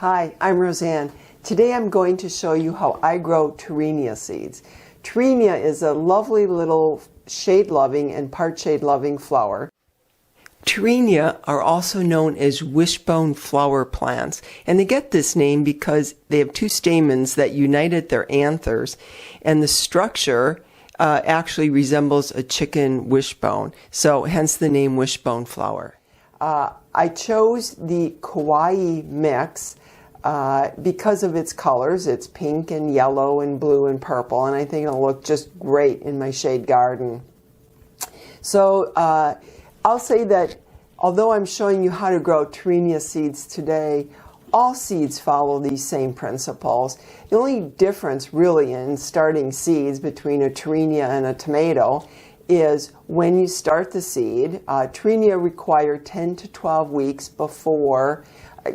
Hi, I'm Roseanne. Today I'm going to show you how I grow Torenia seeds. Torenia is a lovely little shade-loving and part shade-loving flower. Torenia are also known as wishbone flower plants, and they get this name because they have two stamens that unite at their anthers, and the structure actually resembles a chicken wishbone, so hence the name wishbone flower. I chose the kawaii mix because of its colors. It's pink and yellow and blue and purple, and I think it'll look just great in my shade garden. So I'll say that although I'm showing you how to grow Torenia seeds today, all seeds follow these same principles. The only difference really in starting seeds between a Torenia and a tomato is when you start the seed. Torenia require 10 to 12 weeks before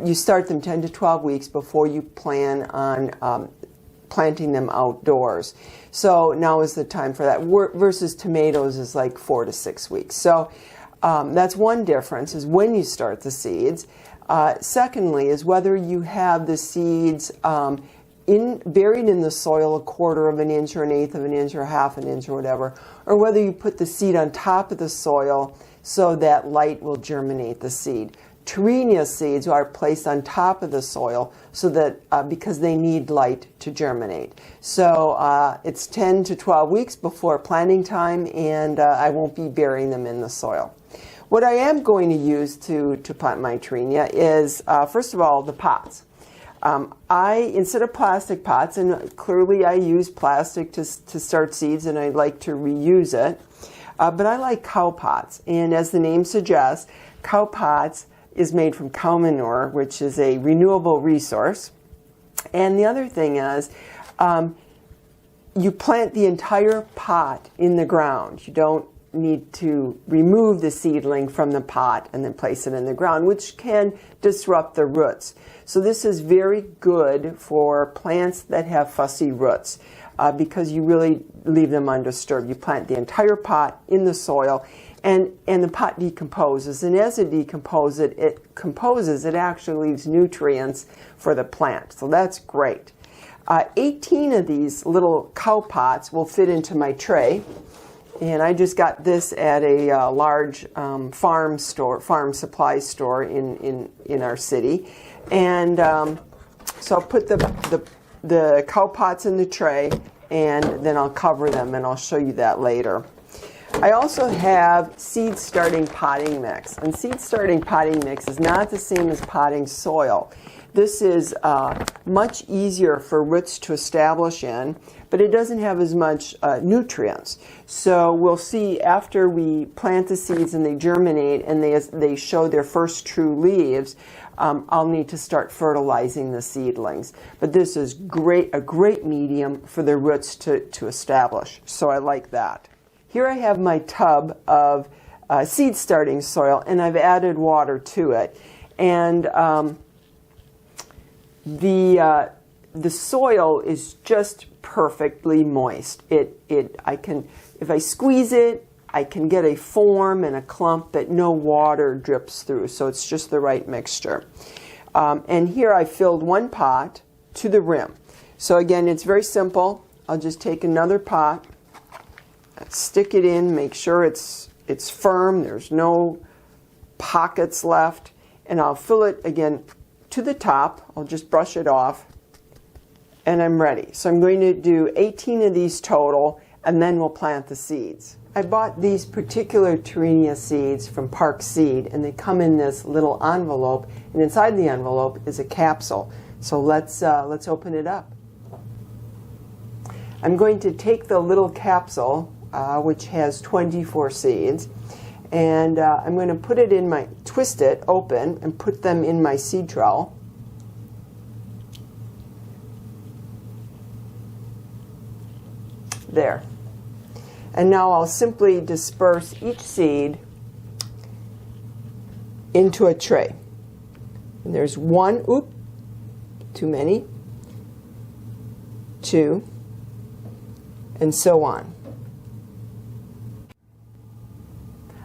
you start them 10 to 12 weeks before you plan on planting them outdoors. So now is the time for that, versus tomatoes is like 4 to 6 weeks. So that's one difference, is when you start the seeds. Secondly is whether you have the seeds buried in the soil 1/4 of an inch or 1/8 of an inch or 1/2 an inch or whatever, or whether you put the seed on top of the soil so that light will germinate the seed. Torenia seeds are placed on top of the soil so that because they need light to germinate. So it's 10 to 12 weeks before planting time, and I won't be burying them in the soil. What I am going to use to plant my Torenia is, first of all, the pots. Instead of plastic pots, and clearly I use plastic to start seeds and I like to reuse it, but I like cow pots. And as the name suggests, cow pots is made from cow manure, which is a renewable resource. And the other thing is, you plant the entire pot in the ground. You don't need to remove the seedling from the pot and then place it in the ground, which can disrupt the roots. So this is very good for plants that have fussy roots because you really leave them undisturbed. You plant the entire pot in the soil, and the pot decomposes, and as it decomposes, it actually leaves nutrients for the plant. So that's great. 18 of these little cow pots will fit into my tray. And I just got this at a large farm supply store in our city. And so I'll put the cow pots in the tray, and then I'll cover them, and I'll show you that later. I also have seed starting potting mix. And seed starting potting mix is not the same as potting soil. This is much easier for roots to establish in, but it doesn't have as much nutrients. So we'll see after we plant the seeds and they germinate and they show their first true leaves, I'll need to start fertilizing the seedlings. But this is a great medium for the roots to establish. So I like that. Here I have my tub of seed starting soil, and I've added water to it. And the soil is just perfectly moist. If I squeeze it, I can get a form and a clump that no water drips through. So it's just the right mixture. And here I filled one pot to the rim. So again, it's very simple. I'll just take another pot, stick it in, make sure it's firm, there's no pockets left, and I'll fill it again to the top. I'll just brush it off, and I'm ready. So I'm going to do 18 of these total, and then we'll plant the seeds. I bought these particular Torenia seeds from Park Seed, and they come in this little envelope, and inside the envelope is a capsule. So let's open it up. I'm going to take the little capsule, which has 24 seeds, and I'm going to twist it open and put them in my seed trowel. There. And now I'll simply disperse each seed into a tray. And there's one, too many, two, and so on.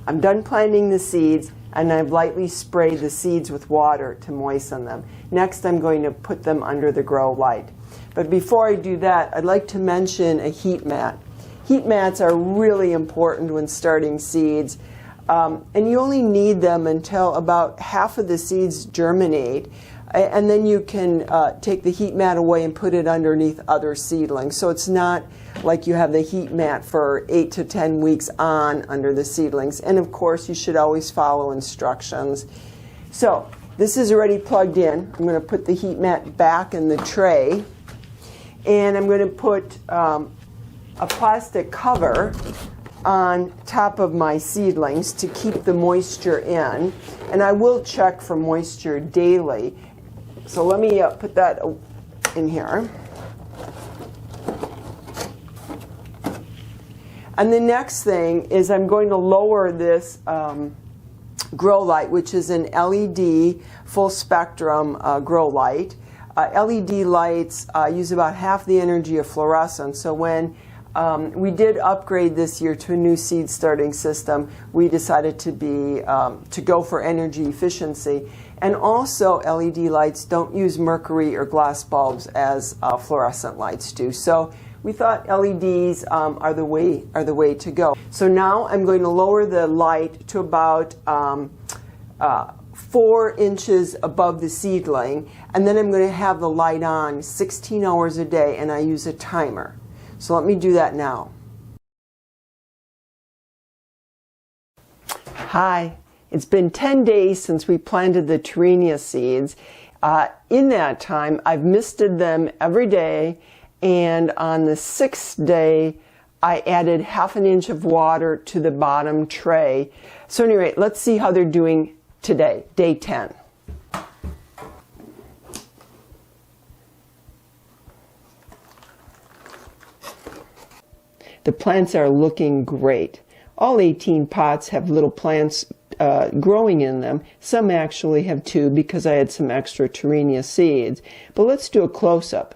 I'm done planting the seeds. and I've lightly sprayed the seeds with water to moisten them. Next, I'm going to put them under the grow light. But before I do that, I'd like to mention a heat mat. Heat mats are really important when starting seeds, and you only need them until about half of the seeds germinate, and then you can take the heat mat away and put it underneath other seedlings. So it's not like you have the heat mat for 8 to 10 weeks on under the seedlings. And of course, you should always follow instructions. So this is already plugged in. I'm going to put the heat mat back in the tray, and I'm going to put a plastic cover on top of my seedlings to keep the moisture in, and I will check for moisture daily. So let me put that in here. And the next thing is I'm going to lower this grow light, which is an LED full spectrum grow light. LED lights use about half the energy of fluorescence, so when we did upgrade this year to a new seed starting system, we decided to go for energy efficiency. And also, LED lights don't use mercury or glass bulbs as fluorescent lights do. So we thought LEDs are the way to go. So now I'm going to lower the light to about 4 inches above the seedling, and then I'm going to have the light on 16 hours a day, and I use a timer. So let me do that now. Hi, it's been 10 days since we planted the Torenia seeds. In that time, I've misted them every day, and on the 6th day, I added half an inch of water to the bottom tray. So anyway, let's see how they're doing today, day 10. The plants are looking great. All 18 pots have little plants growing in them. Some actually have 2 because I had some extra Torenia seeds. But let's do a close-up.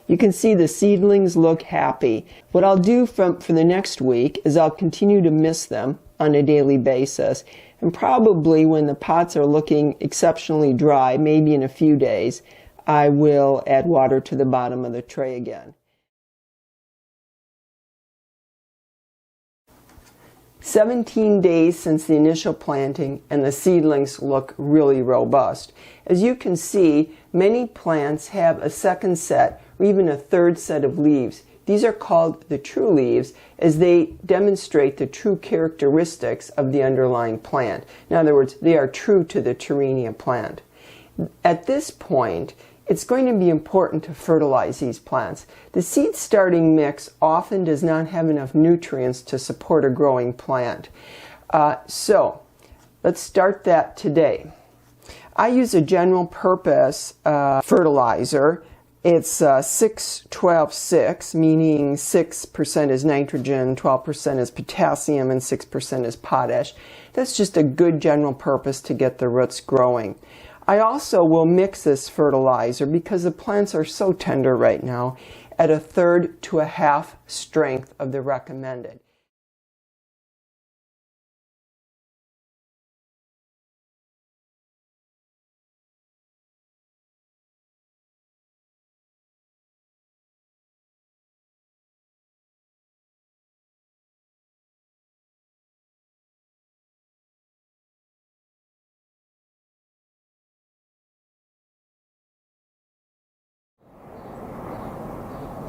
You can see the seedlings look happy. What I'll do for the next week is I'll continue to mist them on a daily basis. And probably when the pots are looking exceptionally dry, maybe in a few days, I will add water to the bottom of the tray again. 17 days since the initial planting, and the seedlings look really robust. As you can see, many plants have a second set or even a third set of leaves. These are called the true leaves, as they demonstrate the true characteristics of the underlying plant. In other words, they are true to the Torenia plant. At this point, it's going to be important to fertilize these plants. The seed starting mix often does not have enough nutrients to support a growing plant. So let's start that today. I use a general purpose fertilizer. It's 6-12-6, meaning 6% is nitrogen, 12% is potassium, and 6% is potash. That's just a good general purpose to get the roots growing. I also will mix this fertilizer, because the plants are so tender right now, at 1/3 to 1/2 strength of the recommended.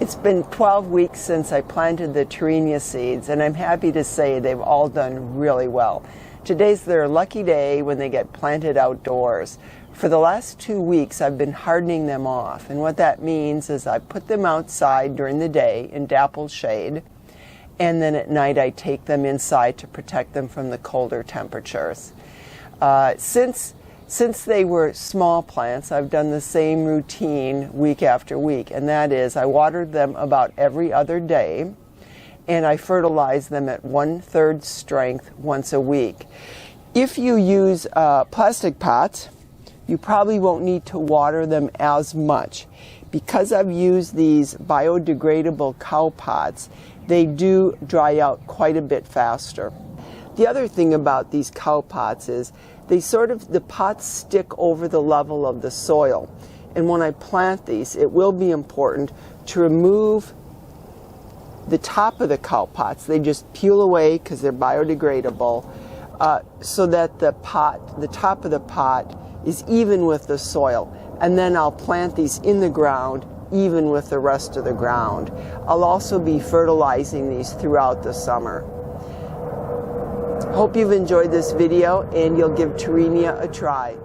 It's been 12 weeks since I planted the Torenia seeds, and I'm happy to say they've all done really well. Today's their lucky day when they get planted outdoors. For the last 2 weeks, I've been hardening them off, and what that means is I put them outside during the day in dappled shade, and then at night I take them inside to protect them from the colder temperatures. Since they were small plants, I've done the same routine week after week, and that is I watered them about every other day, and I fertilize them at 1/3 strength once a week. If you use plastic pots, you probably won't need to water them as much. Because I've used these biodegradable cow pots, they do dry out quite a bit faster. The other thing about these cow pots is the pots stick over the level of the soil. And when I plant these, it will be important to remove the top of the cow pots. They just peel away because they're biodegradable, so that the top of the pot is even with the soil. And then I'll plant these in the ground even with the rest of the ground. I'll also be fertilizing these throughout the summer. Hope you've enjoyed this video and you'll give Torenia a try.